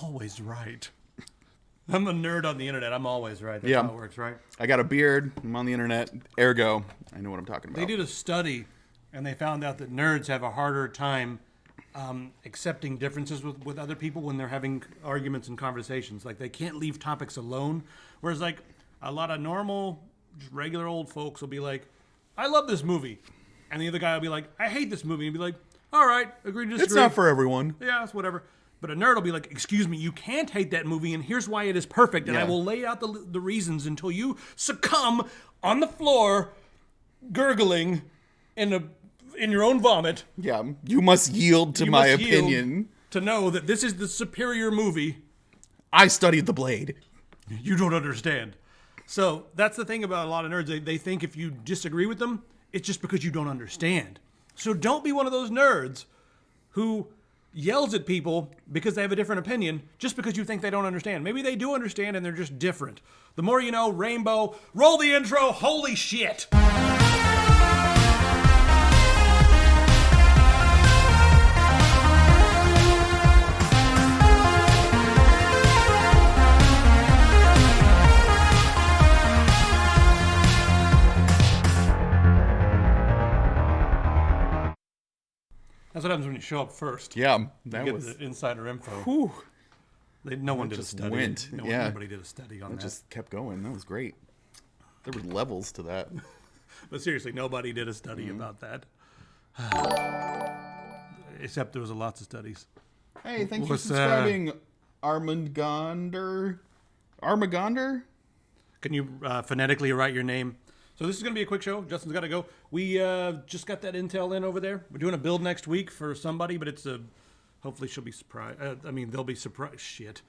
always right. I'm a nerd on the internet. I'm always right. That's how it works, right? I got a beard. I'm on the internet. Ergo, I know what I'm talking about. They did a study, and they found out that nerds have a harder time accepting differences with other people when they're having arguments and conversations. Like, they can't leave topics alone. Whereas, like, a lot of normal, just regular old folks will be like, I love this movie. And the other guy will be like, I hate this movie. And be like, all right, agree to disagree. It's not for everyone. Yeah, it's whatever. But a nerd will be like, excuse me, you can't hate that movie, and here's why it is perfect. And I will lay out the reasons until you succumb on the floor, gurgling in your own vomit. Yeah, you must yield to my opinion. To know that this is the superior movie. I studied the Blade. You don't understand. So that's the thing about a lot of nerds. They think if you disagree with them, it's just because you don't understand. So don't be one of those nerds who yells at people because they have a different opinion just because you think they don't understand. Maybe they do understand and they're just different. The more you know, Rainbow, roll the intro, holy shit! That's what happens when you show up first. Yeah, that was the insider info. Whew. No one did a study. Nobody did a study on that. It just kept going. That was great. There were levels to that. But seriously, nobody did a study about that. Except there was lots of studies. Hey, thanks for subscribing, Armagonder. Can you phonetically write your name? So this is going to be a quick show. Justin's got to go. We just got that intel in over there. We're doing a build next week for somebody, but it's a... Hopefully she'll be surprised. They'll be surprised. Shit.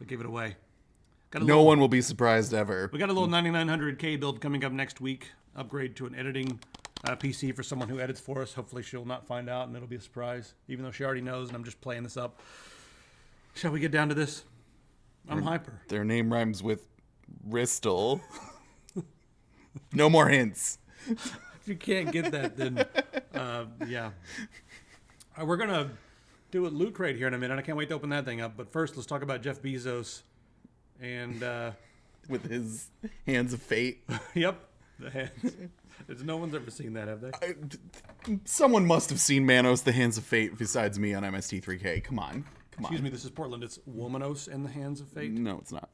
I gave it away. No one will be surprised ever. We got a little 9900K build coming up next week. Upgrade to an editing PC for someone who edits for us. Hopefully she'll not find out, and it'll be a surprise, even though she already knows, and I'm just playing this up. Shall we get down to this? I'm hyper. Their name rhymes with Ristle. No more hints. If you can't get that, then yeah. We're going to do a loot crate here in a minute. I can't wait to open that thing up. But first, let's talk about Jeff Bezos and... with his hands of fate. Yep. The hands. No one's ever seen that, have they? Someone must have seen Manos, the Hands of Fate, besides me on MST3K. Come on. Excuse me, this is Portland. It's Womanos and the Hands of Fate? No, it's not.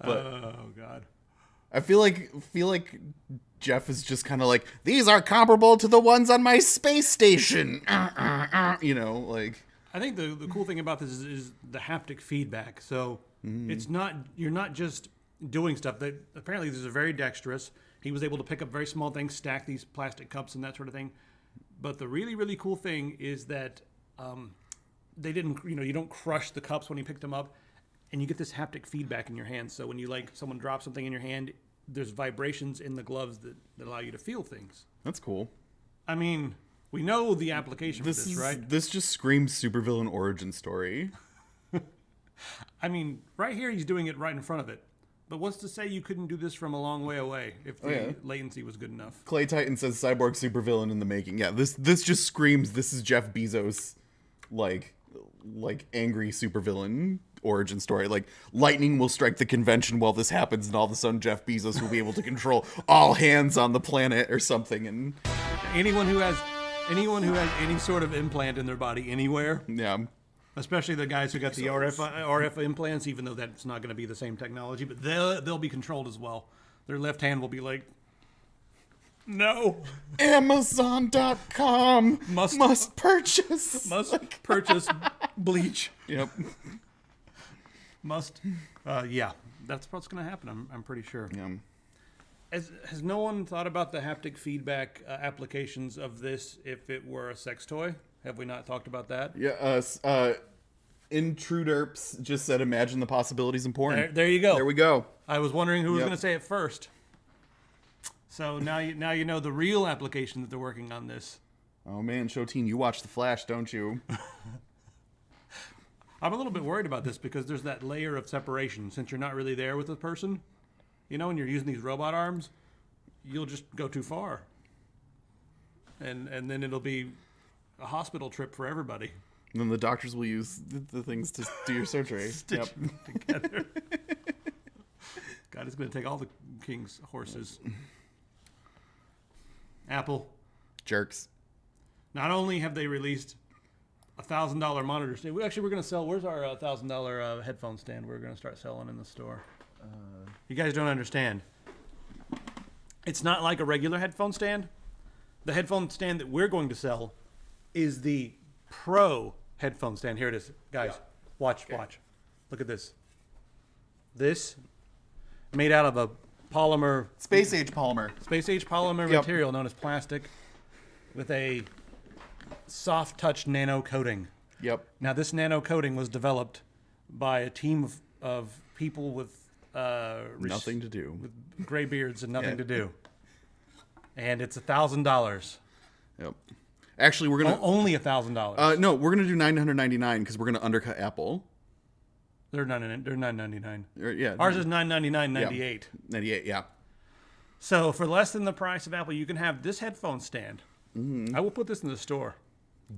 Oh, God. I feel like Jeff is just kind of like, these are comparable to the ones on my space station. You know, like... I think the cool thing about this is the haptic feedback. So it's not... You're not just doing stuff. Apparently, this is very dexterous. He was able to pick up very small things, stack these plastic cups and that sort of thing. But the really, really cool thing is that they didn't... You don't crush the cups when he picked them up. And you get this haptic feedback in your hands. So when you someone drops something in your hand, there's vibrations in the gloves that allow you to feel things. That's cool. I mean, we know the application for this, right? This just screams supervillain origin story. I mean, right here he's doing it right in front of it. But what's to say you couldn't do this from a long way away if the latency was good enough? Clay Titan says cyborg supervillain in the making. Yeah, this just screams this is Jeff Bezos like angry supervillain origin story. Like, lightning will strike the convention while this happens, and all of a sudden Jeff Bezos will be able to control all hands on the planet or something. And anyone who has any sort of implant in their body anywhere, especially the guys who got the RF implants, even though that's not going to be the same technology, but they'll be controlled as well. Their left hand will be like, no. Amazon.com must purchase bleach. Yep. Yeah, that's what's going to happen. I'm pretty sure. Yeah. Has no one thought about the haptic feedback applications of this if it were a sex toy? Have we not talked about that? Yeah. Intruderps just said, "Imagine the possibilities in porn." There you go. There we go. I was wondering who was going to say it first. So now you know the real application that they're working on this. Oh man, Shotine, you watch The Flash, don't you? I'm a little bit worried about this because there's that layer of separation. Since you're not really there with the person, when you're using these robot arms, you'll just go too far. And then it'll be a hospital trip for everybody. And then the doctors will use the things to do your surgery. Stitch them together. God is going to take all the king's horses. Apple. Jerks. Not only have they released $1,000 monitor stand. We're going to sell. Where's our $1,000 headphone stand? We're going to start selling in the store. You guys don't understand. It's not like a regular headphone stand. The headphone stand that we're going to sell is the Pro headphone stand. Here it is, guys. Yeah. Watch. Look at this. This made out of a polymer, space age polymer material known as plastic, with a soft touch nano coating. Yep. Now this nano coating was developed by a team of people with nothing to do, with gray beards and nothing to do, and it's $1,000. Yep. Actually, we're gonna only $1,000. No, we're gonna do $999 because we're gonna undercut Apple. They're $999. Yeah. Ours is $999.98. Yeah. 98. Yeah. So for less than the price of Apple, you can have this headphone stand. Mm-hmm. I will put this in the store.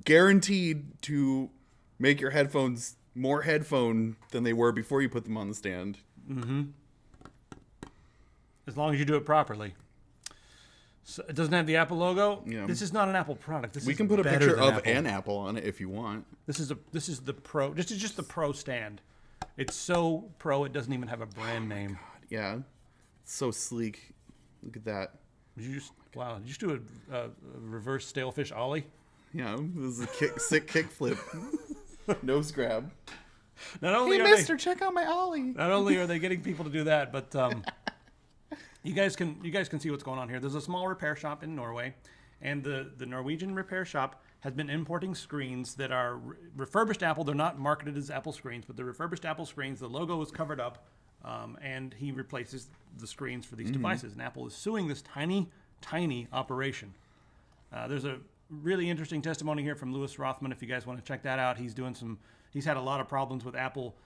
Guaranteed to make your headphones more headphone than they were before you put them on the stand. Mm-hmm. As long as you do it properly. So it doesn't have the Apple logo. Yeah. This is not an Apple product. We can put a picture of an Apple on it if you want. This is the Pro. This is just the Pro stand. It's so pro it doesn't even have a brand name. God, yeah, it's so sleek. Look at that. Did you just do a reverse stalefish ollie? Yeah, this is a sick kickflip, nose grab. Not only hey, mister, check out my ollie. Not only are they getting people to do that, but you guys can see what's going on here. There's a small repair shop in Norway, and the Norwegian repair shop has been importing screens that are refurbished Apple. They're not marketed as Apple screens, but they're refurbished Apple screens. The logo is covered up, and he replaces the screens for these devices. And Apple is suing this tiny operation. There's a really interesting testimony here from Louis Rothman. If you guys want to check that out, he's had a lot of problems with Apple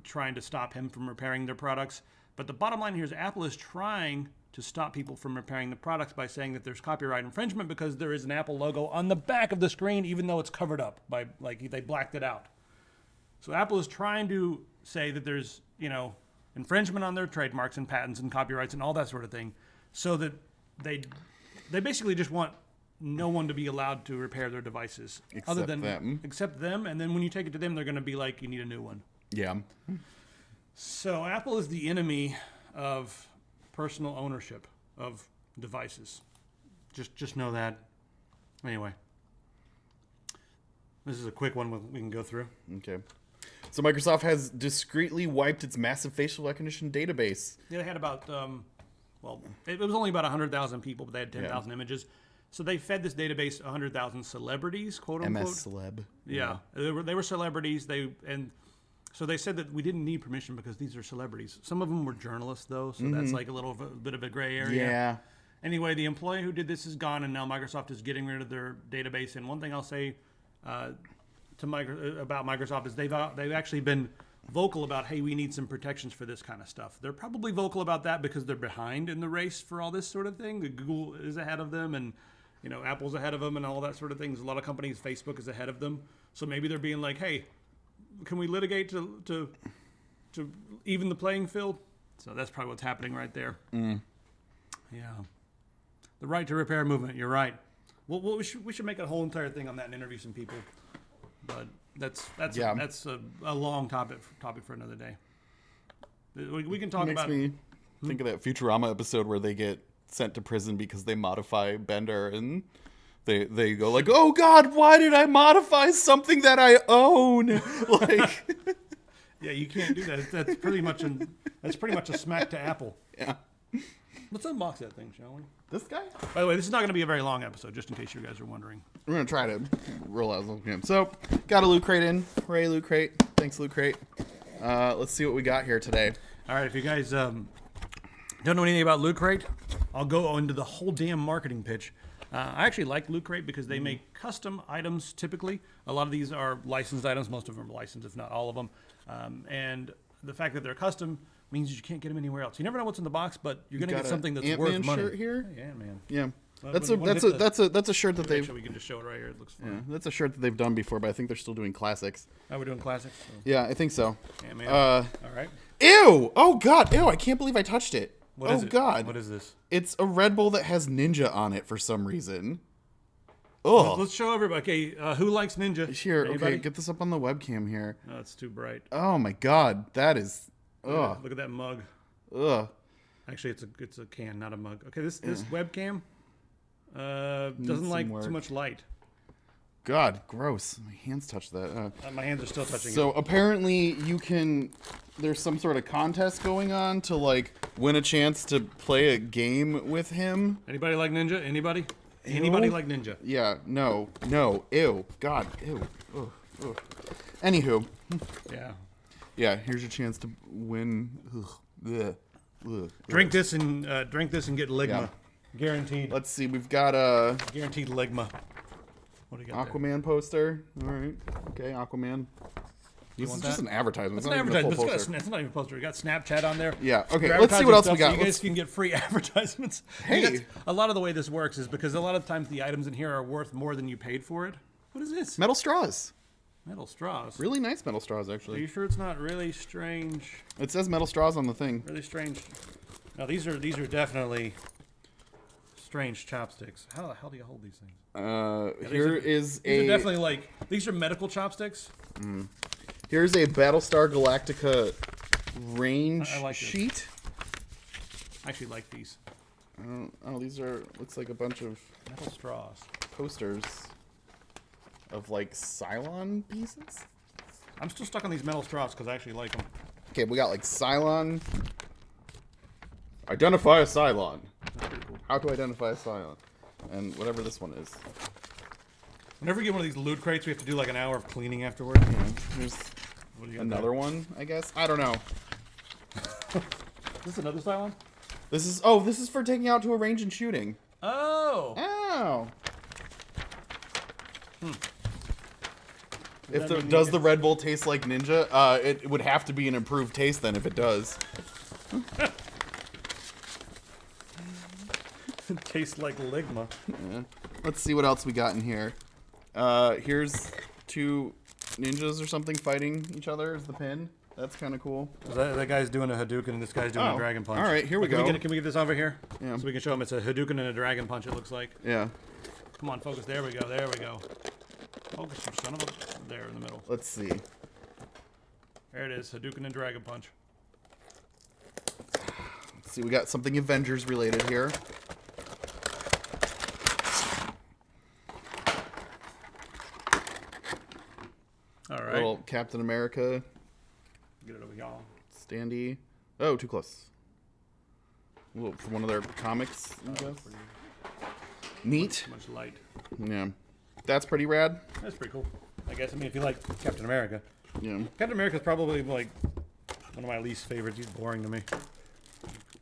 trying to stop him from repairing their products. But the bottom line here is Apple is trying to stop people from repairing the products by saying that there's copyright infringement because there is an Apple logo on the back of the screen, even though it's covered up by, like, they blacked it out. So Apple is trying to say that there's, infringement on their trademarks and patents and copyrights and all that sort of thing, so that they basically just want no one to be allowed to repair their devices except them. And then when you take it to them, they're going to be like, you need a new one. Yeah. So Apple is the enemy of personal ownership of devices. Just know that. Anyway, this is a quick one we can go through. Okay. So Microsoft has discreetly wiped its massive facial recognition database. Yeah, they had about, it was only about 100,000 people, but they had 10,000 images. So they fed this database 100,000 celebrities, quote unquote. MS celeb. Yeah. They were celebrities. So they said that we didn't need permission because these are celebrities. Some of them were journalists, though, so that's like a bit of a gray area. Yeah. Anyway, the employee who did this is gone, and now Microsoft is getting rid of their database. And one thing I'll say about Microsoft is they've actually been vocal about, hey, we need some protections for this kind of stuff. They're probably vocal about that because they're behind in the race for all this sort of thing. Google is ahead of them, and Apple's ahead of them, and all that sort of things. A lot of companies, Facebook is ahead of them. So maybe they're being like, hey, can we litigate to even the playing field? So that's probably what's happening right there. Mm. Yeah. The right to repair movement. You're right. Well, we should make a whole entire thing on that and interview some people. But that's a long topic for another day. We can talk about. Makes me think of that Futurama episode where they get sent to prison because they modify Bender and. They go like, oh God, why did I modify something that I own? Like, yeah, you can't do that. That's pretty much a smack to Apple. Yeah. Let's unbox that thing, shall we? This guy? By the way, this is not going to be a very long episode, just in case you guys are wondering. We're gonna try to roll out the game. So, got a loot crate in. Hooray, loot crate! Thanks, loot crate. Let's see what we got here today. All right, if you guys don't know anything about Loot Crate, I'll go into the whole damn marketing pitch. I actually like Loot Crate because they make custom items typically. A lot of these are licensed items. Most of them are licensed, if not all of them. And the fact that they're custom means you can't get them anywhere else. You never know what's in the box, but you're going to get something that's Ant-Man worth money. Shirt here? Hey, Ant-Man. Yeah. That's When you hit the- a shirt that they've Actually, we can just show it right here. It looks fun. yeah, that's a shirt that they've done before, but I think they're still doing classics. Oh, we're doing classics. So. Yeah, I think so. Yeah, man. All right. Ew! Oh god! Ew! I can't believe I touched it. What is it? God! What is this? It's a Red Bull that has Ninja on it for some reason. Oh, Let's show everybody. Okay, who likes Ninja? here. Anybody? Okay, get this up on the webcam here. No, it's too bright. Oh my god, that is. Ugh. Look at that mug. Ugh. Actually, it's a can, not a mug. Okay, this webcam doesn't like work. too much light. God, gross. My hands touched that. My hands are still touching So it. apparently you can. There's some sort of contest going on to like win a chance to play a game with him. Anybody like Ninja? Anybody? Anybody like Ninja? Yeah. No. Ew. God. Ew. Ugh. Ugh. Anywho. Yeah. Yeah. Here's your chance to win. Ugh. Ugh. Ugh. Drink this and get Ligma. Yeah. Guaranteed. Let's see. We've got a Guaranteed Ligma. What do you got there? Aquaman poster. All right. Okay. Aquaman. This is want just that? an advertisement. It's It's an not even a advertisement. full poster. It's not even a poster. We got Snapchat on there. Yeah. Okay. We're Let's see what else advertising we got. stuff, so you guys Let's- can get free advertisements. Hey. That's- a lot of the way this works is because a lot of times the items in here are worth more than you paid for it. What is this? Metal straws. Metal straws. Really nice metal straws, Are actually. you sure it's not really strange? It says metal straws on the thing. Really strange. Now these are definitely strange chopsticks. How the hell do you hold these things? Here is These are a definitely like these are medical chopsticks. here's a Battlestar Galactica range I like this. sheet. I actually like these Oh, these are looks like a bunch of metal straws. posters of like Cylon pieces. I'm still stuck on these metal straws because I actually like them. Okay, we got like Cylon. Identify a Cylon. How to identify a Cylon, and whatever this one is. Whenever we get one of these loot crates, we have to do like an hour of cleaning afterward. Here's What do you got another one, I guess. I don't know. there? Is this another Cylon? This is for taking out to a range and shooting. Oh. Oh. If that the, mean does you the Red Bull taste like Ninja? It would have to be an improved taste then if it does. It tastes like Ligma. Yeah. Let's see what else we got in here. Here's two ninjas or something fighting each other as the pin. That's kind of cool. That guy's doing a Hadouken and this guy's doing a Dragon Punch. All right, here we Can go. Can we get this over here? Yeah. So we can show him it's a Hadouken and a Dragon Punch, it looks like. Yeah. Come on, focus. There we go. There we go. Focus, you son of a... There in the middle. Let's see. There it is. Hadouken and Dragon Punch. Let's see. We got something Avengers related here. All right. Little Captain America Get it over y'all. standee. Oh, too close. Well, from one of their comics, I guess. Neat. Too much light. Yeah. That's pretty rad. That's pretty cool. I guess. I mean, if you like Captain America. Yeah. Captain America's probably like one of my least favorites. He's boring to me.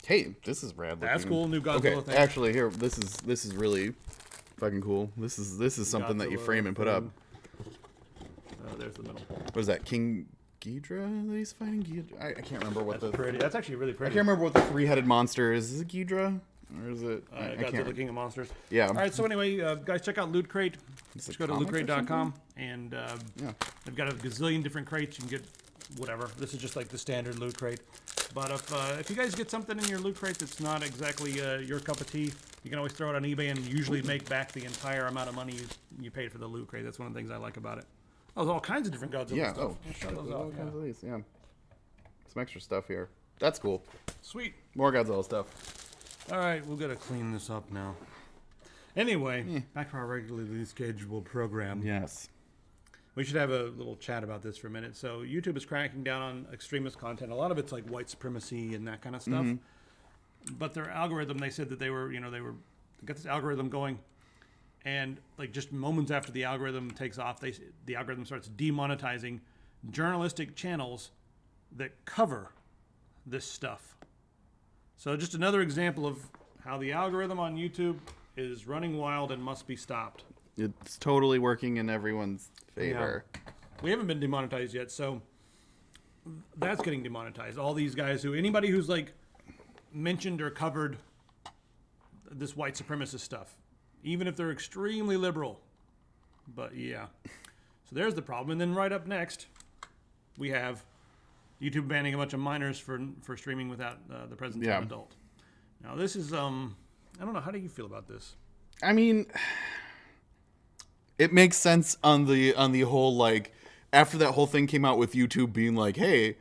Hey, this is rad. That's looking. cool. New Godzilla Okay, thing. actually, here, this is really fucking cool. This is something that you Godzilla frame and put up. thing. There's the middle. What is that? King Ghidra that he's fighting? Ghidra? I can't remember what That's the. pretty. That's actually really I pretty. can't remember what the three-headed monster is. Is it Ghidra? Or is it? I Godzilla, can't. King of Monsters. Yeah. All right. So anyway, guys, check out Loot Crate. Is Just it go to comics or lootcrate.com and Yeah. they've got a gazillion different crates. You can get whatever. This is just like the standard Loot Crate. But if you guys get something in your Loot Crate that's not exactly your cup of tea, you can always throw it on eBay and usually make back the entire amount of money you paid for the Loot Crate. That's one of the things I like about it. Oh, there's all kinds of different Godzilla Yeah. stuff. Oh, Let's show shit, those there's all off, kinds yeah. of these. Yeah. Some extra stuff here. That's cool. Sweet. More Godzilla stuff. All right, we've got to clean this up now. Anyway, back to our regularly scheduled program. Yes. We should have a little chat about this for a minute. So YouTube is cracking down on extremist content. A lot of it's like white supremacy and that kind of stuff. But their algorithm, they said that they got this algorithm going, and like just moments after the algorithm takes off, the algorithm starts demonetizing journalistic channels that cover this stuff. So just another example of how the algorithm on YouTube is running wild and must be stopped. It's totally working in everyone's favor. We haven't been demonetized yet, so that's getting demonetized. All these guys anybody who's like mentioned or covered this white supremacist stuff, even if they're extremely liberal. But yeah, so there's the problem. And then right up next, we have YouTube banning a bunch of minors for streaming without the presence of an adult. Now this is I don't know. How do you feel about this? I mean, it makes sense on the whole, like, after that whole thing came out with YouTube being like, hey,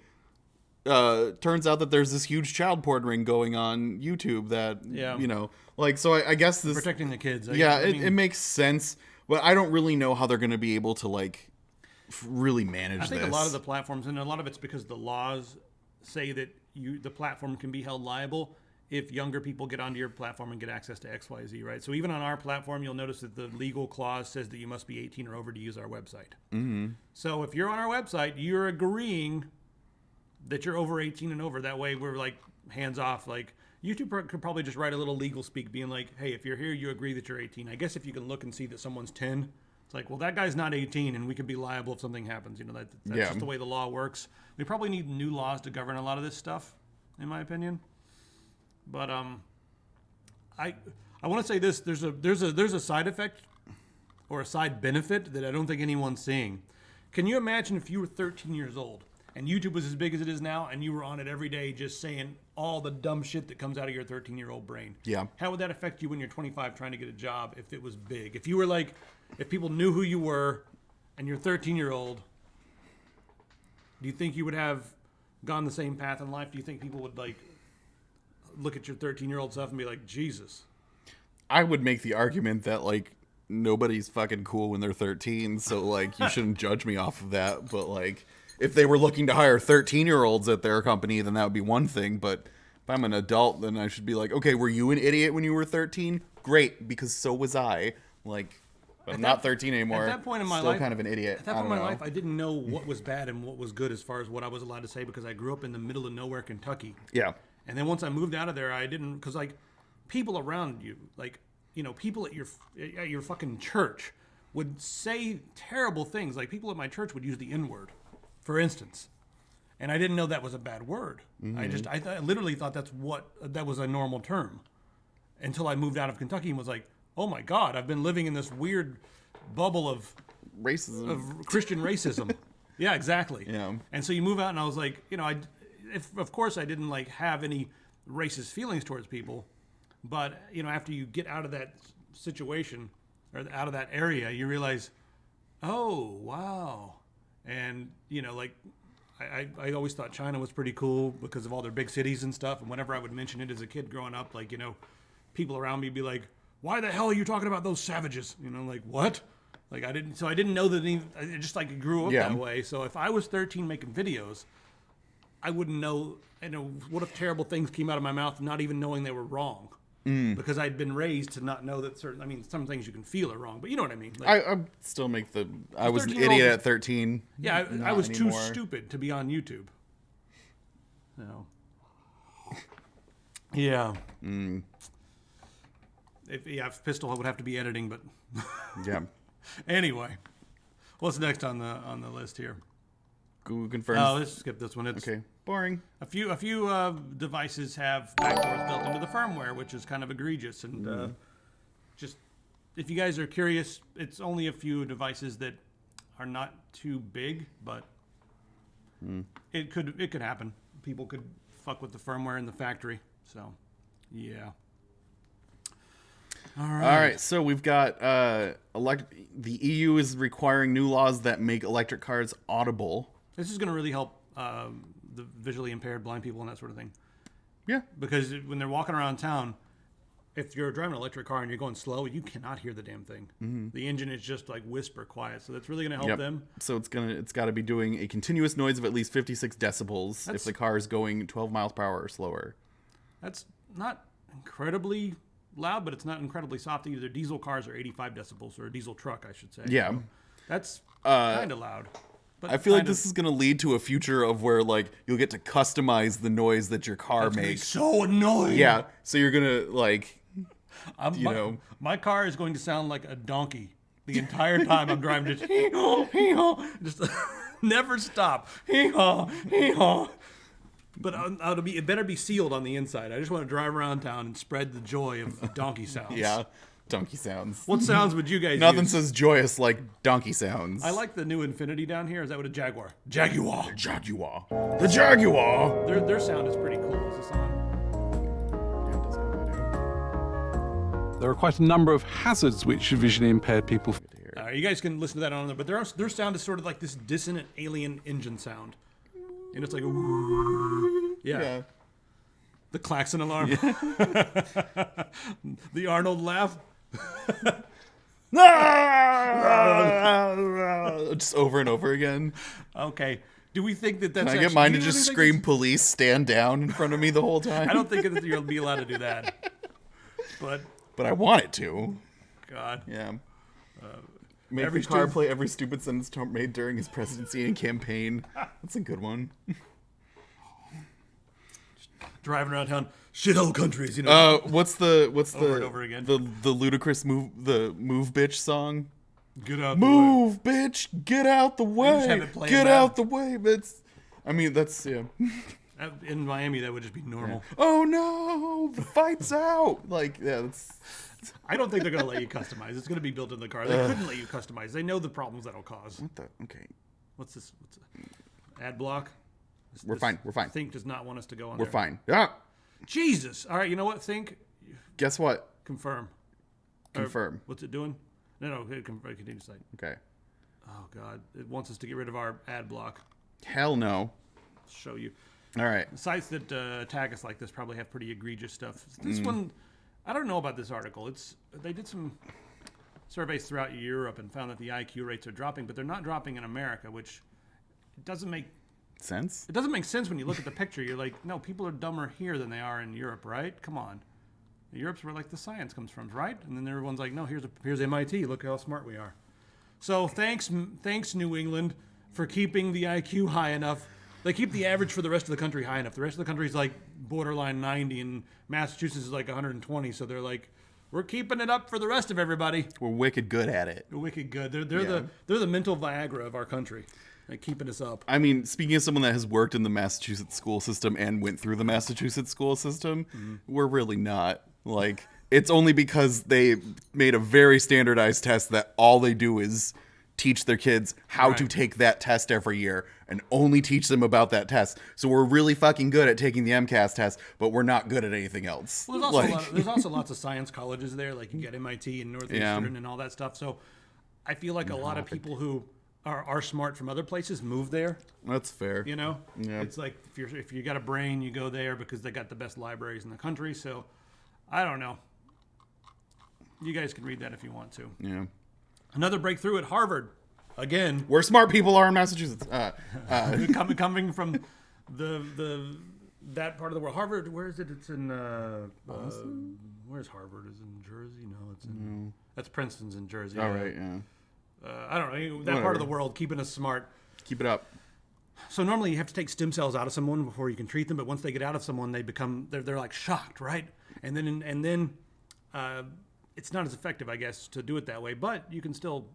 turns out that there's this huge child porn ring going on YouTube that, you know, like, so I guess this... Protecting the kids. It makes sense, but I don't really know how they're going to be able to, like, really manage this. I think a lot of the platforms, and a lot of it's because the laws say that the platform can be held liable if younger people get onto your platform and get access to XYZ, right? So even on our platform, you'll notice that the legal clause says that you must be 18 or over to use our website. Mm-hmm. So if you're on our website, you're agreeing that you're over 18 and over. That way we're like hands off. Like YouTube could probably just write a little legal speak being like, hey, if you're here, you agree that you're 18. I guess if you can look and see that someone's 10, it's like, well, that guy's not 18 and we could be liable if something happens. You know, that's just the way the law works. We probably need new laws to govern a lot of this stuff, in my opinion. But I want to say this: there's a side effect or a side benefit that I don't think anyone's seeing. Can you imagine if you were 13 years old and YouTube was as big as it is now, and you were on it every day, just saying all the dumb shit that comes out of your 13-year-old brain? Yeah. How would that affect you when you're 25 trying to get a job if it was big? If you were like, if people knew who you were, and you're 13-year-old, do you think you would have gone the same path in life? Do you think people would like look at your 13-year-old stuff and be like, Jesus? I would make the argument that, like, nobody's fucking cool when they're 13, so, like, you shouldn't judge me off of that. But, like, if they were looking to hire 13-year-olds at their company, then that would be one thing. But if I'm an adult, then I should be like, okay, were you an idiot when you were 13? Great, because so was I. Like, I'm not 13 anymore. At that point in my still life, kind of an idiot. At that point in my life, I didn't know what was bad and what was good as far as what I was allowed to say because I grew up in the middle of nowhere, Kentucky. Yeah. And then once I moved out of there, I didn't, because like people around you, like, you know, people at your fucking church would say terrible things. Like people at my church would use the N-word, for instance, and I didn't know that was a bad word. Mm-hmm. I literally thought that was a normal term, until I moved out of Kentucky and was like, oh my God, I've been living in this weird bubble of racism, of Christian racism. Yeah, exactly. Yeah. And so you move out, and I was like, you know, of course I didn't like have any racist feelings towards people, but you know, after you get out of that situation or out of that area, you realize, oh wow, and you know, like I always thought China was pretty cool because of all their big cities and stuff, and whenever I would mention it as a kid growing up, like, you know, people around me would be like, why the hell are you talking about those savages? You know, like what? Like I didn't know that I just like grew up that way. So if I was 13 making videos, I wouldn't know, you know, what if terrible things came out of my mouth not even knowing they were wrong. Because I'd been raised to not know that I mean, some things you can feel are wrong, but you know what I mean? Like, I still make I was an idiot at 13. Yeah, I was anymore. Too stupid to be on YouTube. No. Yeah. If Pistol would have to be editing, but yeah. Anyway, what's next on the list here? Google confirms. Oh, let's skip this one. It's okay. Boring. A few devices have backdoors built into the firmware, which is kind of egregious. And just if you guys are curious, it's only a few devices that are not too big, but it could happen. People could fuck with the firmware in the factory. So, yeah. All right. So we've got the EU is requiring new laws that make electric cars audible. This is going to really help the visually impaired, blind people, and that sort of thing. Yeah. Because when they're walking around town, if you're driving an electric car and you're going slow, you cannot hear the damn thing. Mm-hmm. The engine is just like whisper quiet, so that's really going to help them. So it's got to be doing a continuous noise of at least 56 decibels if the car is going 12 miles per hour or slower. That's not incredibly loud, but it's not incredibly soft either. Diesel cars are 85 decibels, or a diesel truck, I should say. Yeah. So that's kind of loud. But I feel like this is going to lead to a future of where, like, you'll get to customize the noise that your car makes. So annoying. Yeah. So you're going to, like, my car is going to sound like a donkey the entire time I'm driving. Just hee-haw, hee-haw. Just never stop. Hee-haw, hee-haw. But it better be sealed on the inside. I just want to drive around town and spread the joy of donkey sounds. Yeah. donkey sounds. What sounds would you guys Nothing use? says joyous like donkey sounds. I like the new Infinity down here. Is that what a Jaguar? Jaguar. Jaguar. The Jaguar. Their sound is pretty cool as a song. Yeah, it does kind of do. There are quite a number of hazards which visually impaired people. You guys can listen to that on there, but their sound is sort of like this dissonant alien engine sound. And it's like, yeah. The klaxon alarm. The Arnold laugh. Just over and over again. Okay. Do we think that that's Can I get mine to just scream police, stand down in front of me the whole time? I don't think that you'll be allowed to do that. But I want it to. God. Yeah. Make every the car stu- play every stupid sentence Trump made during his presidency and campaign. That's a good one. Driving around town, shithole countries, you know. What's Over the and over again. the ludicrous move bitch song? Get out the way. Move, bitch, get out the just have way. it playing Get that. out the way. That's yeah. In Miami, that would just be normal. Oh no, the fight's out. Like, yeah, that's I don't think they're going to let you customize. It's going to be built in the car. They couldn't let you customize. They know the problems that'll cause. what the okay. What's this? Ad block? We're fine. We're fine. Think does not want us to go on We're there. fine. Yeah. Jesus. All right, you know what? Think. Guess what? Confirm. Confirm. What's it doing? No, continue site. Okay. Oh, God. It wants us to get rid of our ad block. Hell no. I'll show you. All right. Sites that attack us like this probably have pretty egregious stuff. This one, I don't know about this article. They did some surveys throughout Europe and found that the IQ rates are dropping, but they're not dropping in America, which doesn't make Sense? sense when you look at the picture. You're like, no, people are dumber here than they are in Europe, right? Come on. Europe's where like the science comes from, right? And then everyone's like, no, here's MIT. Look how smart we are. So thanks New England for keeping the IQ high enough. They keep the average for the rest of the country high enough. The rest of the country's like borderline 90, and Massachusetts is like 120. So they're like, we're keeping it up for the rest of everybody. We're wicked good at it. They're wicked good. They're the mental Viagra of our country, like keeping us up. I mean, speaking of someone that has worked in the Massachusetts school system and went through the Massachusetts school system, we're really not. Like, it's only because they made a very standardized test that all they do is teach their kids how to Right. take that test every year and only teach them about that test. So we're really fucking good at taking the MCAS test, but we're not good at anything else. Well, there's also lots of science colleges there, like you get MIT and Northeastern and all that stuff. So I feel like a lot of people who are smart from other places move there. That's fair. You know, Yeah. it's like if you got a brain, you go there because they got the best libraries in the country. So I don't know. You guys can read that if you want to. Yeah. Another breakthrough at Harvard, again, Where smart people are in Massachusetts. coming from that part of the world. Harvard, where is it? It's in where's Harvard? Is it in Jersey? No, it's in that's Princeton's in Jersey. All right, yeah. I don't know that part of the world keeping us smart. Keep it up. So normally you have to take stem cells out of someone before you can treat them, but once they get out of someone, they're like shocked, right? And then it's not as effective, I guess, to do it that way. But you can still,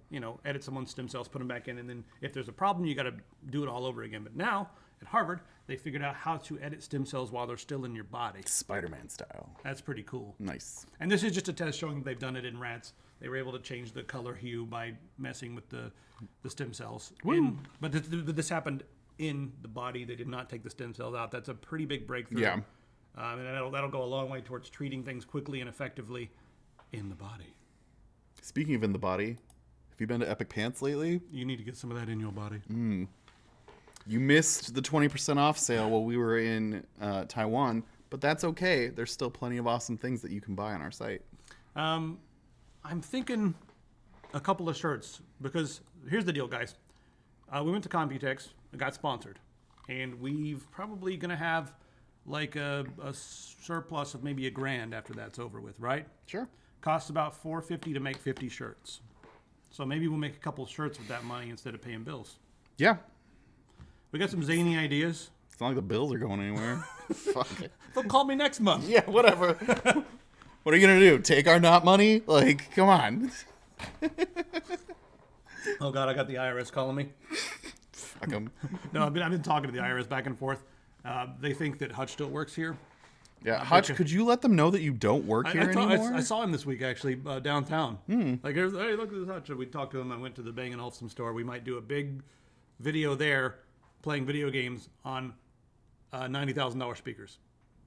edit someone's stem cells, put them back in, and then if there's a problem, you got to do it all over again. But now at Harvard, they figured out how to edit stem cells while they're still in your body. Spider-Man style. That's pretty cool. Nice. And this is just a test showing that they've done it in rats. They were able to change the color hue by messing with the stem cells. But this happened in the body. They did not take the stem cells out. That's a pretty big breakthrough. Yeah. And that'll go a long way towards treating things quickly and effectively in the body. Speaking of in the body, have you been to Epic Pants lately? You need to get some of that in your body. You missed the 20% off sale while we were in Taiwan, but that's okay. There's still plenty of awesome things that you can buy on our site. I'm thinking a couple of shirts because here's the deal, guys. We went to Computex, got sponsored, and we've probably going to have like a surplus of maybe $1,000 after that's over with, right? Sure. Costs about $450 to make 50 shirts. So maybe we'll make a couple of shirts with that money instead of paying bills. Yeah. We got some zany ideas. It's not like the bills are going anywhere. Fuck it. They'll call me next month. Yeah, whatever. What are you going to do? Take our not money? Like, come on. Oh, God, I got the IRS calling me. Fuck 'em. No, I've been talking to the IRS back and forth. They think that Hutch still works here. Yeah, Hutch, could you let them know that you don't work here anymore? I saw him this week actually downtown. Like, hey, look at this Hutch. We talked to him. I went to the Bang & Olufsen store. We might do a big video there, playing video games on $90,000 speakers.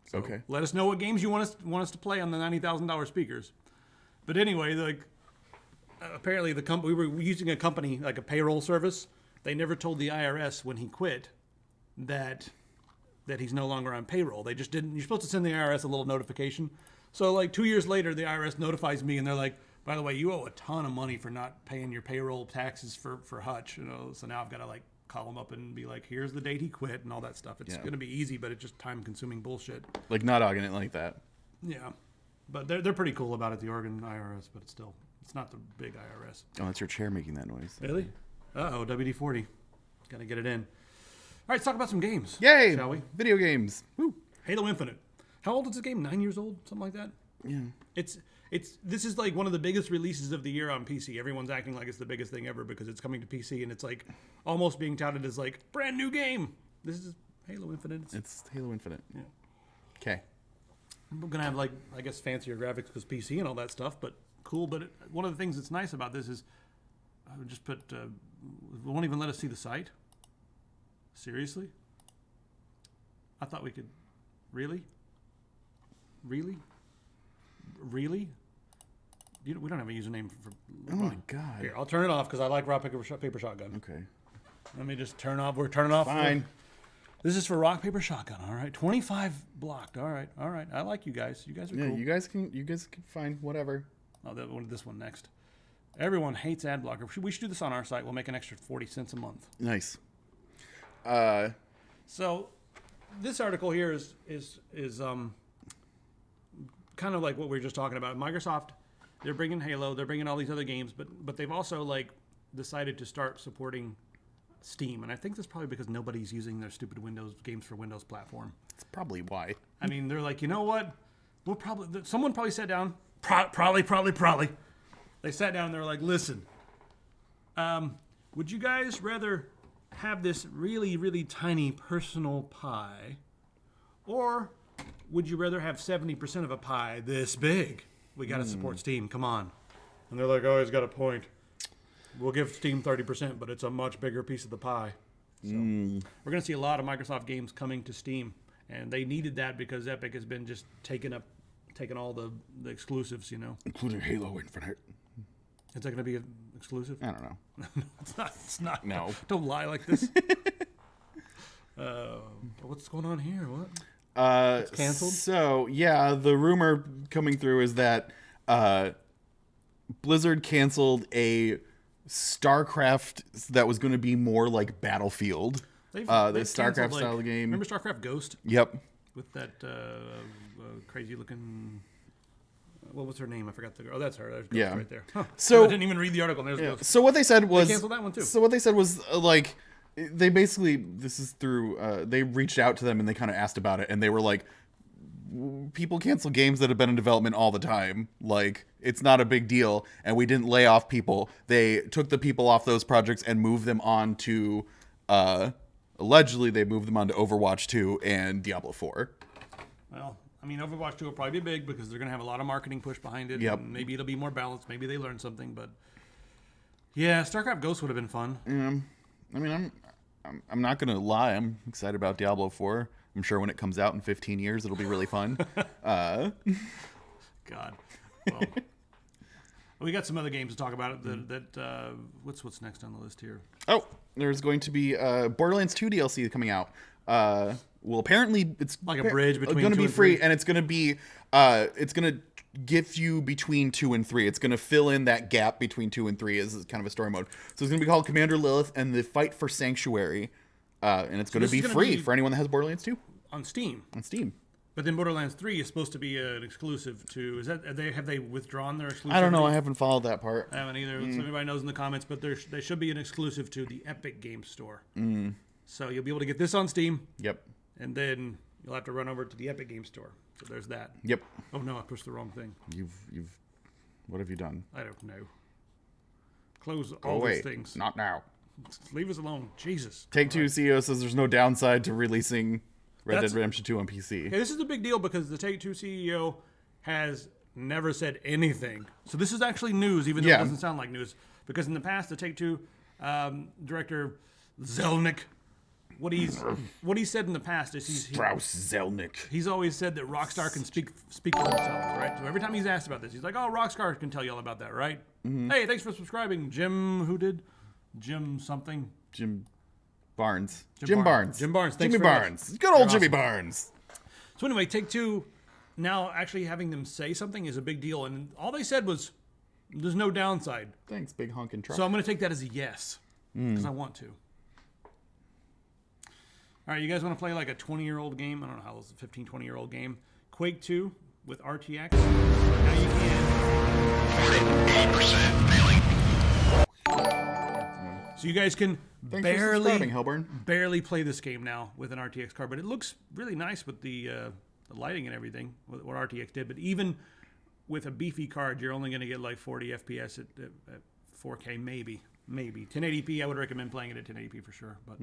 So Okay. let us know what games you want us to play on the $90,000 speakers. But anyway, like apparently we were using a company like a payroll service. They never told the IRS when he quit that he's no longer on payroll. They just didn't. You're supposed to send the IRS a little notification. So like 2 years later, the IRS notifies me, and they're like, "By the way, you owe a ton of money for not paying your payroll taxes for Hutch." You know, so now I've got to like call him up and be like, "Here's the date he quit," and all that stuff. It's going to be easy, but it's just time-consuming bullshit. Like, not dogging it like that. Yeah, but they're pretty cool about it, the Oregon IRS, but it's not the big IRS. Oh, that's your chair making that noise. Really? Uh-oh, WD-40. Gotta get it in. All right, let's talk about some games. Yay! Shall we? Video games. Woo. Halo Infinite. How old is this game? 9 years old? Something like that? Yeah. This is like one of the biggest releases of the year on PC. Everyone's acting like it's the biggest thing ever because it's coming to PC and it's like almost being touted as like brand new game. This is Halo Infinite. It's Halo Infinite. Yeah. Okay. We're gonna have like I guess fancier graphics because PC and all that stuff, but cool. But one of the things that's nice about this is I would just put won't even let us see the site. Seriously? I thought we could. Really? We don't have a username for. Oh my god. Here, I'll turn it off because I like rock paper shotgun. Okay. Let me just turn off. We're turning off. Fine. This is for rock paper shotgun. All right, 25 blocked. All right. I like you guys. You guys are Yeah, cool. you guys can fine, whatever. Oh, this one next. Everyone hates ad blocker. We should do this on our site. We'll make an extra 40 cents a month. Nice. So, this article here is kind of like what we were just talking about. Microsoft, they're bringing Halo, they're bringing all these other games, but they've also like decided to start supporting Steam, and I think that's probably because nobody's using their stupid Windows games for Windows platform. That's probably why. I mean, they're like, you know what? Someone probably sat down. Probably. They sat down and they're like, listen, would you guys rather have this really, really tiny personal pie, or would you rather have 70% of a pie this big? We got to support Steam. Come on. And they're like, oh, he's got a point. We'll give Steam 30%, but it's a much bigger piece of the pie. So we're going to see a lot of Microsoft games coming to Steam, and they needed that because Epic has been just taking all the exclusives, you know. Including Halo Infinite. Is that going to be an exclusive? I don't know. It's not. No. Don't lie like this. What's going on here? What? It's canceled? So, yeah, the rumor coming through is that Blizzard canceled a StarCraft that was going to be more like Battlefield. They've the canceled, StarCraft style game. Remember StarCraft Ghost? Yep. With that crazy looking. What was her name? I forgot the girl. Oh, that's her. There's Ghost right there. Huh. So I didn't even read the article. And there's Ghost. So what they said was They canceled that one too. So what they said was like they basically this is through they reached out to them and they kind of asked about it and they were like people cancel games that have been in development all the time. Like it's not a big deal and we didn't lay off people. They took the people off those projects and moved them on to allegedly they moved them on to Overwatch 2 and Diablo 4. Well, I mean, Overwatch 2 will probably be big because they're going to have a lot of marketing push behind it. Yep. And maybe it'll be more balanced. Maybe they learned something. But yeah, StarCraft Ghost would have been fun. I mean, I'm not gonna lie. I'm excited about Diablo 4. I'm sure when it comes out in 15 years, it'll be really fun. God. Well, we got some other games to talk about. What's next on the list here? Oh, there's going to be Borderlands 2 DLC coming out. Well, apparently it's like a bridge between going to 2 be and free, 3. and it's going to be it's going to give you between 2 and 3. It's going to fill in that gap between 2 and 3 as kind of a story mode. So it's going to be called Commander Lilith and the Fight for Sanctuary, and it's going to be free for anyone that has Borderlands 2 on Steam. On Steam. But then Borderlands 3 is supposed to be an exclusive to. Have they withdrawn their exclusive? I don't know. I haven't followed that part. I haven't either. So everybody knows in the comments, but they should be an exclusive to the Epic Game Store. So you'll be able to get this on Steam. Yep. And then you'll have to run over to the Epic Game Store. So there's that. Yep. Oh no, I pushed the wrong thing. You've what have you done? I don't know. Close Go all away. these things. Not now. Leave us alone. Jesus. Take-Two CEO says there's no downside to releasing Red Dead Redemption 2 on PC. Okay, this is a big deal because the Take-Two CEO has never said anything. So this is actually news, even though it doesn't sound like news. Because in the past, the Take-Two director Zelnick, what he said in the past is Strauss Zelnick. he's always said that Rockstar can speak for themselves, right? So every time he's asked about this, he's like, "Oh, Rockstar can tell you all about that, right?" Hey, thanks for subscribing, Jim. Who did? Jim something. Jim Barnes. Jim Barnes. Jim Barnes. Thanks Jimmy very much. Barnes. Good old You're Jimmy awesome. Barnes. So anyway, Take-Two now actually having them say something is a big deal, and all they said was, "There's no downside." Thanks, big honkin' truck. So I'm going to take that as a yes because I want to. All right, you guys want to play like a 20-year-old game? I don't know how it's a 15, 20-year-old game. Quake II with RTX. Now you can. 48% failing. So you guys can Thanks for subscribing, Hellburn. barely play this game now with an RTX card, but it looks really nice with the lighting and everything, what RTX did. But even with a beefy card, you're only going to get like 40 FPS at 4K, maybe. 1080p, I would recommend playing it at 1080p for sure. But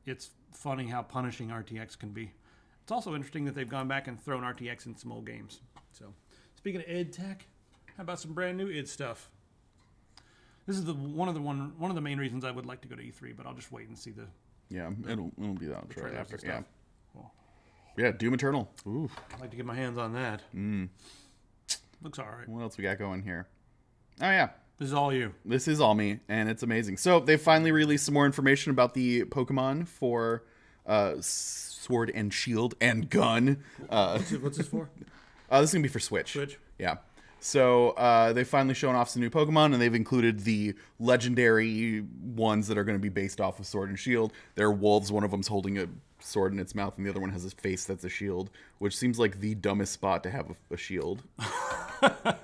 it's funny how punishing RTX can be. It's also interesting that they've gone back and thrown RTX in some old games. So, speaking of id Tech, how about some brand new id stuff? This is one of the main reasons I would like to go to E3, but I'll just wait and see the. Yeah, it'll be that right trailers after. and Yeah. stuff. Cool. Yeah, Doom Eternal. Ooh. I'd like to get my hands on that. Looks all right. What else we got going here? Oh, yeah. This is all you. This is all me, and it's amazing. So they finally released some more information about the Pokemon for Sword and Shield and Gun. What's this for? This is going to be for Switch. Switch? Yeah. So they've finally shown off some new Pokemon, and they've included the legendary ones that are going to be based off of Sword and Shield. They're wolves. One of them's holding a sword in its mouth, and the other one has a face that's a shield, which seems like the dumbest spot to have a shield. Like,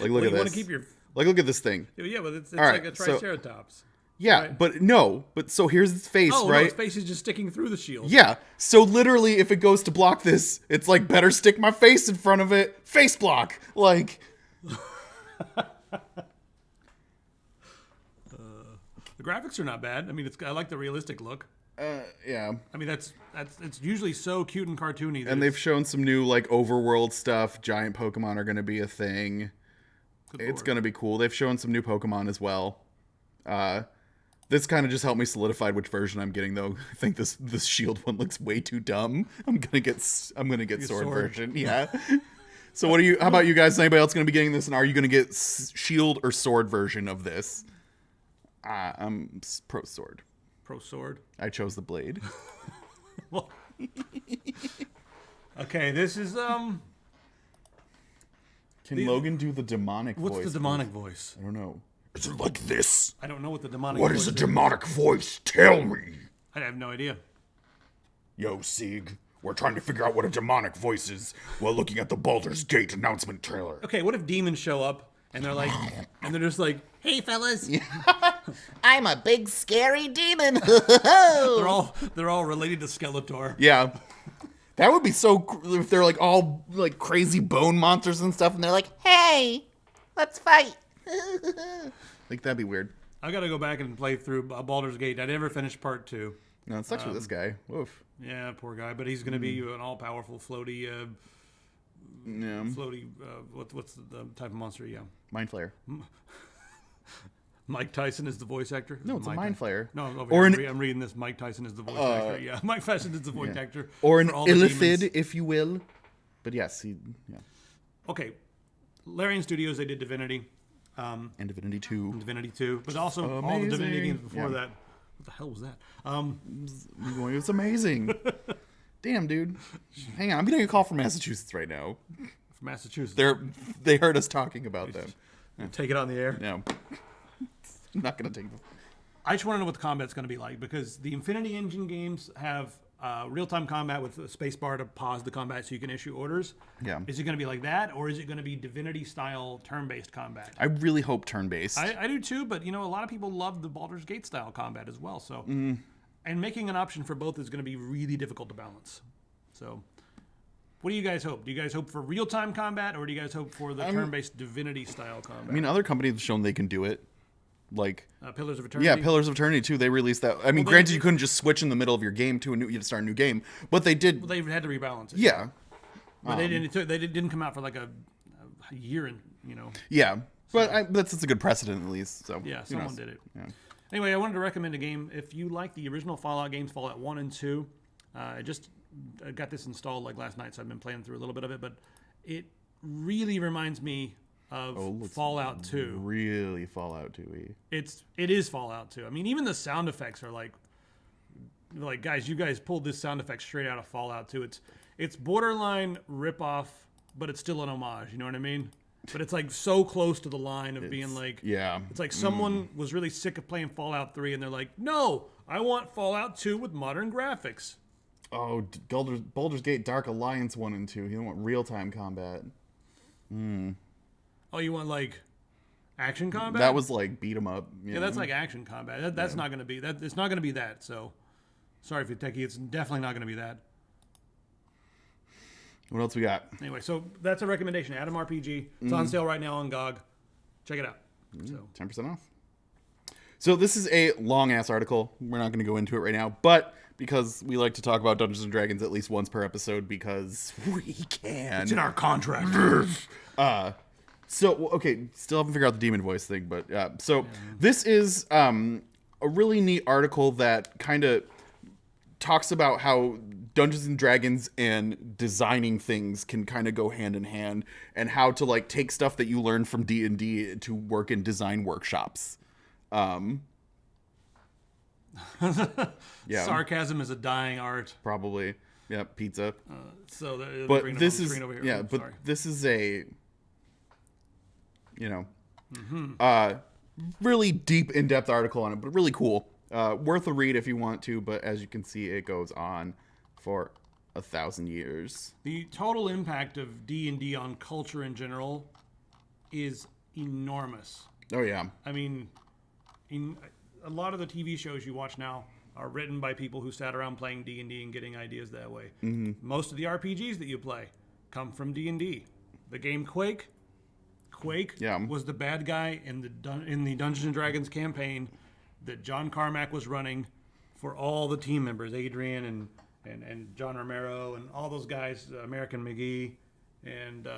look You at this. want to keep your. Like, look at this thing. Yeah, but it's All right, like a so- Triceratops. Yeah, Right. but so here's its face, Oh, right? no, his face is just sticking through the shield. Yeah, so literally, if it goes to block this, it's like, better stick my face in front of it. Face block. Like, The graphics are not bad. I mean, I like the realistic look. yeah. I mean, it's usually so cute and cartoony. That And they've shown some new, like, overworld stuff. Giant Pokemon are going to be a thing. It's going to be cool. They've shown some new Pokemon as well. This kind of just helped me solidify which version I'm getting, though. I think this shield one looks way too dumb. I'm gonna get sword sword. version. Yeah. So how about you guys? Is anybody else gonna be getting this? And are you gonna get shield or sword version of this? I'm pro sword. Pro sword. I chose the blade. Well, okay, this is Can Logan do the demonic voice? what's the demonic voice? I don't know. Is it like this? I don't know what the demonic. What voice is a demonic voice? Tell me. I have no idea. Yo, Sieg, we're trying to figure out what a demonic voice is while looking at the Baldur's Gate announcement trailer. Okay, what if demons show up and they're like, and they're just like, Hey, fellas. I'm a big, scary demon. they're all related to Skeletor. Yeah. That would be if they're like all like crazy bone monsters and stuff, and they're like, Hey, let's fight. like that'd be weird. I gotta go back and play through Baldur's Gate. I never finished part 2. No, it sucks with this guy. Woof. Yeah, poor guy. But he's gonna be an all-powerful floaty. Yeah. Floaty. What's the type of monster? Yeah. Mind Flayer. Mike Tyson is the voice actor. No, it's a Mind Flayer. No, over Or here, an- I'm reading this. Mike Tyson is the voice actor. Yeah, Mike Tyson is the voice actor. Or an for all the Illithid, demons. if you will. But yes, yeah. Okay, Larian Studios. They did Divinity. And Divinity 2. Divinity 2, but also all the Divinity Amazing. games before Yeah. that. What the hell was that? It's amazing. Damn, dude. Hang on, I'm getting a call from Massachusetts right now. From Massachusetts. They heard us talking about them. Take it on the air. No. I'm not gonna take them. I just want to know what the combat's going to be like because the Infinity Engine games have real-time combat with a space bar to pause the combat so you can issue orders. Yeah. Is it going to be like that, or is it going to be Divinity-style turn-based combat? I really hope turn-based. I do too, but a lot of people love the Baldur's Gate style combat as well. So, and making an option for both is going to be really difficult to balance. So, what do you guys hope? Do you guys hope for real-time combat, or do you guys hope for the turn-based Divinity style combat? I mean, other companies have shown they can do it. like Pillars of Eternity. yeah, Pillars of Eternity too. They released that. I mean, granted, you couldn't just switch in the middle of your game to a new. You had to start a new game, but they did. Well, they had to rebalance it. Yeah, But they didn't come out for like a year, and yeah. But that's a good precedent at least. So Yeah, who someone knows? did it. Yeah. Anyway, I wanted to recommend a game. If you like the original Fallout games, Fallout 1 and 2, I got this installed like last night, so I've been playing through a little bit of it, but it really reminds me of Fallout 2. Really Fallout 2-y. It is Fallout 2. I mean, even the sound effects are like guys, you guys pulled this sound effect straight out of Fallout 2. It's borderline ripoff, but it's still an homage, you know what I mean? But it's like so close to the line of being like, yeah. It's like someone was really sick of playing Fallout 3 and they're like, no, I want Fallout 2 with modern graphics. Oh, Baldur's Gate Dark Alliance 1 and 2. You don't want real-time combat. Oh, you want like action combat? That was like beat 'em up. Yeah, that's like action combat. That's not going to be that. It's not going to be that. So, sorry for techie. It's definitely not going to be that. What else we got? Anyway, so that's a recommendation. Atom RPG. It's on sale right now on GOG. Check it out. So 10% off. So this is a long-ass article. We're not going to go into it right now, but because we like to talk about Dungeons & Dragons at least once per episode because we can. it's in our contract. So, okay, still haven't figured out the demon voice thing, but this is a really neat article that kind of talks about how Dungeons and Dragons and designing things can kind of go hand in hand, and how to like take stuff that you learn from D&D to work in design workshops. Yeah. Sarcasm is a dying art. Probably. Yeah, pizza. But This is a really deep, in-depth article on it, but really cool. Worth a read if you want to, but as you can see, it goes on for 1,000 years. The total impact of D&D on culture in general is enormous. Oh yeah. I mean, a lot of the TV shows you watch now are written by people who sat around playing D&D and getting ideas that way. Mm-hmm. Most of the RPGs that you play come from D&D. The game Quake was the bad guy in the Dungeons and Dragons campaign that John Carmack was running for all the team members, Adrian and John Romero and all those guys, American McGee, and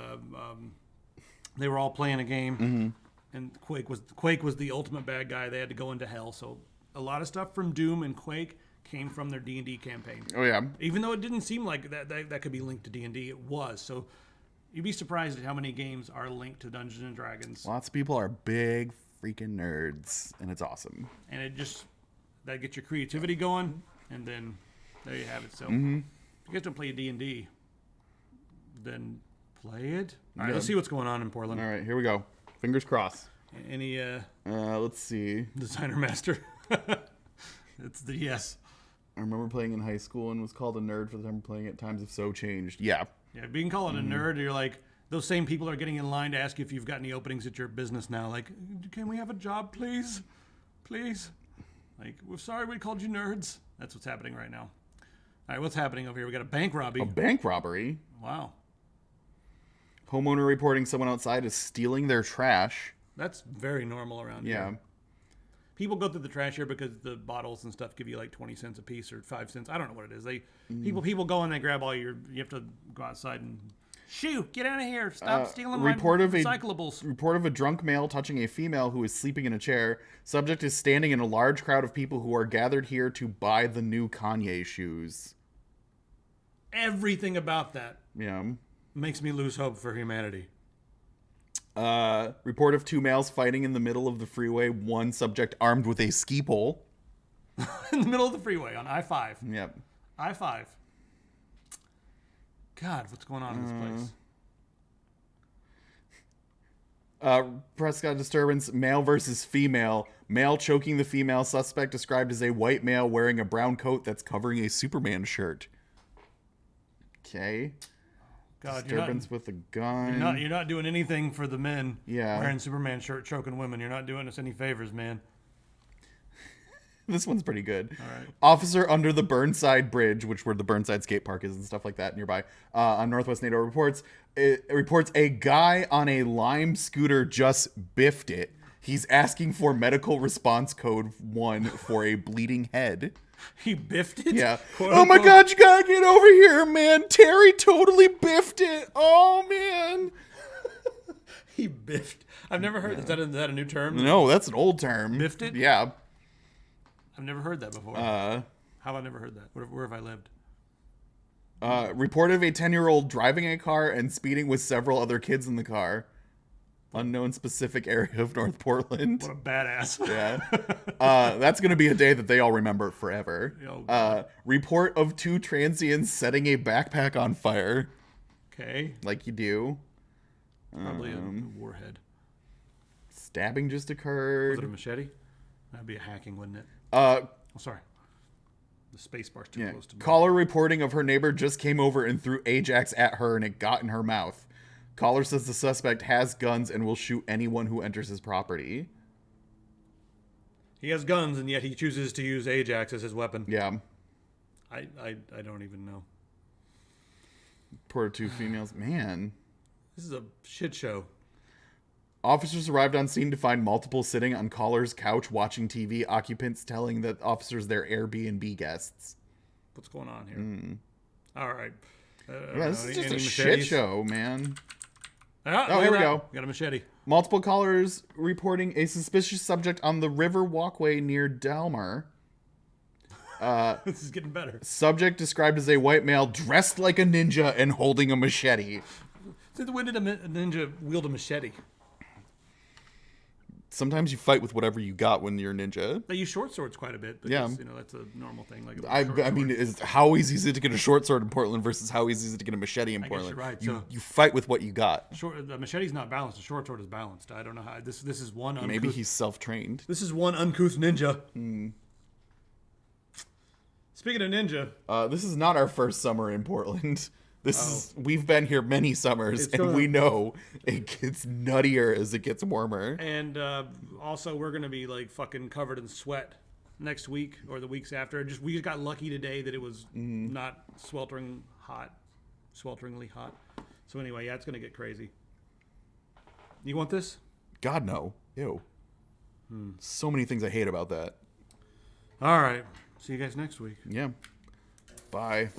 they were all playing a game. Mm-hmm. And Quake was the ultimate bad guy. They had to go into hell. So a lot of stuff from Doom and Quake came from their D&D campaign. Oh yeah. Even though it didn't seem like that could be linked to D&D, it was. So you'd be surprised at how many games are linked to Dungeons and Dragons. Lots of people are big freaking nerds, and it's awesome. And it just that gets your creativity going, and then there you have it. So if you guys don't play D&D, then play it. All right, let's see what's going on in Portland. All right, here we go. Fingers crossed. Any let's see. designer master? It's the yes. I remember playing in high school and was called a nerd for the time playing it. Times have so changed. Yeah. Yeah, being called a nerd, you're like, those same people are getting in line to ask you if you've got any openings at your business now. Like, can we have a job, please? Please? Like, we're sorry we called you nerds. That's what's happening right now. All right, what's happening over here? We got a bank robbery. A bank robbery? Wow. Homeowner reporting someone outside is stealing their trash. That's very normal around Yeah. here. People go through the trash here because the bottles and stuff give you like 20 cents a piece or 5 cents. I don't know what it is. People go and they grab all you have to go outside and shoo, get out of here. Stop stealing my recyclables. Report of a drunk male touching a female who is sleeping in a chair. Subject is standing in a large crowd of people who are gathered here to buy the new Kanye shoes. Everything about that makes me lose hope for humanity. Report of two males fighting in the middle of the freeway. One subject armed with a ski pole. In the middle of the freeway on I-5. Yep. I-5. God, what's going on in this place? Prescott disturbance. Male versus female. Male choking the female. Suspect described as a white male wearing a brown coat that's covering a Superman shirt. Okay. God, disturbance with a gun. You're not doing anything for the men wearing Superman shirt choking women. You're not doing us any favors, man. This one's pretty good. All right. Officer under the Burnside Bridge, which where the Burnside skate park is and stuff like that nearby, on Northwest NATO reports a guy on a Lime scooter just biffed it. He's asking for medical response code 1 for a bleeding head. He biffed it? Yeah. Quote, Oh my unquote. god, you gotta get over here, man. Terry totally biffed it. Oh, man. He biffed. I've never heard. Is that a new term? No, that's an old term. Biffed it? Yeah. I've never heard that before. How have I never heard that? Where have I lived? Report of a 10-year-old driving a car and speeding with several other kids in the car. Unknown specific area of North Portland. What a badass. Yeah. That's going to be a day that they all remember forever. Oh, God. Report of 2 transients setting a backpack on fire. Okay. Like you do. Probably a warhead. Stabbing just Was it a occurred. machete? That'd be a hacking, wouldn't it? Uh, Oh, sorry. The space bar's too yeah. close to me. Caller reporting of her neighbor just came over and threw Ajax at her and it got in her mouth. Caller says the suspect has guns and will shoot anyone who enters his property. He has guns, and yet he chooses to use Ajax as his weapon. Yeah. I don't even know. Poor 2 females. Man. This is a shit show. Officers arrived on scene to find multiple sitting on caller's couch watching TV, occupants telling the officers they're Airbnb guests. What's going on here? All right. Yeah, this is just any a shit machetes? show, man. Ah, Oh, look here at we that. go. Got a machete. Multiple callers reporting a suspicious subject on the river walkway near Delmar. This is getting better. Subject described as a white male dressed like a ninja and holding a machete. Since when did a ninja wield a machete? Sometimes you fight with whatever you got when you're a ninja. They use short swords quite a bit. Because, Yeah. You know, that's a normal thing. Like I mean, how easy is it to get a short sword in Portland versus how easy is it to get a machete in guess Portland? you're right, You, so- you fight with what you got. the machete's not balanced. The short sword is balanced. I don't know how. This is one uncouth. Maybe he's self-trained. This is one uncouth ninja. Hmm. Speaking of ninja, This is not our first summer in Portland. We've been here many summers, It's and gonna- we know it gets nuttier as it gets warmer. and also we're gonna be like fucking covered in sweat next week or the weeks after. We just got lucky today that it was not swelteringly hot. So anyway, yeah, it's gonna get crazy. You want this? God, no. Ew. So many things I hate about that. All right. See you guys next week. Yeah. Bye.